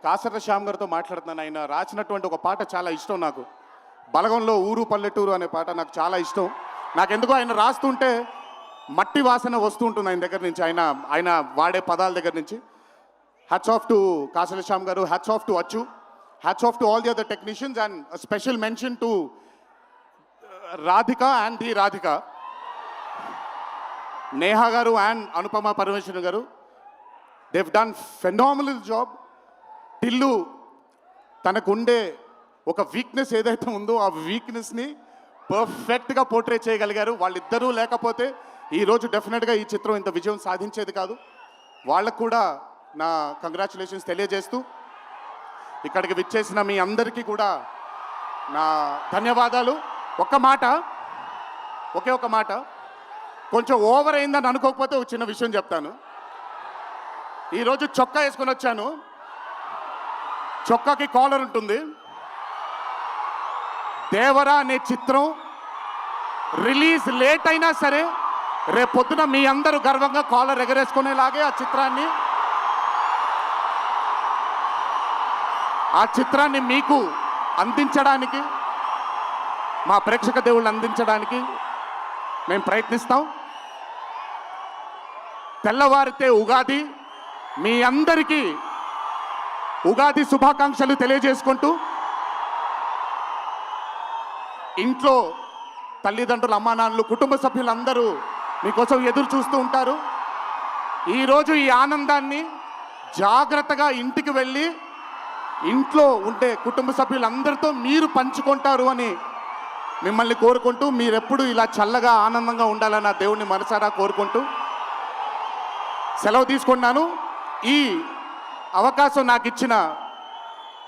కాసర్ల శ్యామ్ గారితో మాట్లాడుతున్నాను. ఆయన రాసినటువంటి ఒక పాట చాలా ఇష్టం నాకు. బలగంలో ఊరు పల్లెటూరు అనే పాట నాకు చాలా ఇష్టం. నాకెందుకో ఆయన రాస్తుంటే మట్టి వాసన వస్తూ ఉంటుంది ఆయన దగ్గర నుంచి, ఆయన వాడే పదాల దగ్గర నుంచి. Hats off to Kasarla Shyam గారు, హ్యాట్స్ ఆఫ్ టు అచ్చు, hats off to all the other technicians and special mention to Radhika and the Radhika, Neha గారు అండ్ అనుపమ పరమేశ్వరన్ గారు. they've done phenomenal job. Tillu తనకుండే ఒక వీక్నెస్ ఏదైతే ఉందో ఆ వీక్నెస్ని పర్ఫెక్ట్గా పోర్ట్రే చేయగలిగారు. వాళ్ళిద్దరూ లేకపోతే ఈరోజు డెఫినెట్గా ఈ చిత్రం ఇంత విజయం సాధించేది కాదు. వాళ్ళకు కూడా నా కంగ్రాచులేషన్స్ తెలియజేస్తూ ఇక్కడికి విచ్చేసిన మీ అందరికీ కూడా నా ధన్యవాదాలు. ఒకే ఒక మాట, కొంచెం ఓవర్ అయిందని అనుకోకపోతే ఒక చిన్న విషయం చెప్తాను. ఈరోజు చొక్కా వేసుకొని వచ్చాను, చొక్కాకి కాలర్ ఉంటుంది. దేవరా అనే చిత్రం రిలీజ్ లేట్ అయినా సరే రేపొద్దున మీ అందరూ గర్వంగా కాలర్ ఎగరేసుకునేలాగే ఆ చిత్రాన్ని మీకు అందించడానికి, మా ప్రేక్షక దేవుళ్ళని అందించడానికి మేము ప్రయత్నిస్తాం. తెల్లవారితే ఉగాది, మీ అందరికీ ఉగాది శుభాకాంక్షలు తెలియజేసుకుంటూ, ఇంట్లో తల్లిదండ్రులు, అమ్మానాన్నలు, కుటుంబ సభ్యులందరూ మీకోసం ఎదురు చూస్తూ ఉంటారు. ఈరోజు ఈ ఆనందాన్ని జాగ్రత్తగా ఇంటికి వెళ్ళి ఇంట్లో ఉండే కుటుంబ సభ్యులందరితో మీరు పంచుకుంటారు అని మిమ్మల్ని కోరుకుంటూ, మీరెప్పుడు ఇలా చల్లగా ఆనందంగా ఉండాలని నా దేవుణ్ణి మనసారా కోరుకుంటూ సెలవు తీసుకున్నాను. ఈ అవకాశం నాకు ఇచ్చిన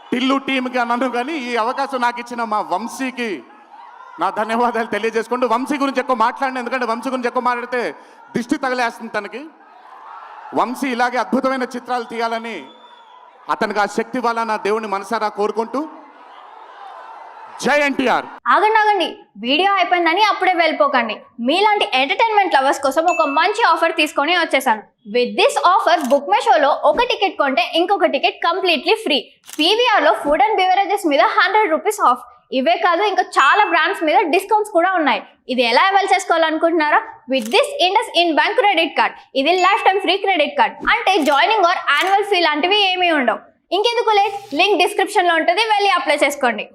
టిల్లు టీంకి అన్నాను, కానీ ఈ అవకాశం నాకు ఇచ్చిన మా వంశీకి నా ధన్యవాదాలు తెలియజేసుకుంటూ, వంశీ గురించి ఎక్కువ మాట్లాడిన, ఎందుకంటే వంశీ గురించి ఎక్కువ మాట్లాడితే దిష్టి తగిలేస్తుంది తనకి. వంశీ ఇలాగే అద్భుతమైన చిత్రాలు తీయాలని అతనికి ఆ శక్తి వల్ల నా దేవుణ్ణి మనసారా కోరుకుంటూ, జై ఎన్టీఆర్. ఆగండి, వీడియో అయిపోయిందని అప్పుడే వెళ్ళిపోకండి. మీలాంటి ఎంటర్టైన్మెంట్ లవర్స్ కోసం ఒక మంచి ఆఫర్ తీసుకొని వచ్చేసాను. With this offer book my షోలో ఒక టికెట్ కొంటే ఇంకొక టికెట్ కంప్లీట్లీ ఫ్రీ. పీవీఆర్లో ఫుడ్ అండ్ బెవరేజెస్ మీద 100 రూపీస్ ఆఫ్. ఇవే కాదు, ఇంకా చాలా బ్రాండ్స్ మీద డిస్కౌంట్స్ కూడా ఉన్నాయి. ఇది ఎలా అవైల్ చేసుకోవాలనుకుంటున్నారా? With this IndusInd bank credit card. ఇది lifetime free credit card. అంటే జాయినింగ్ ఆర్ యాన్యువల్ ఫీ లాంటివి ఏమీ ఉండవు. ఇంకెందుకు లేట్, లింక్ డిస్క్రిప్షన్లో ఉంటుంది, వెళ్ళి అప్లై చేసుకోండి.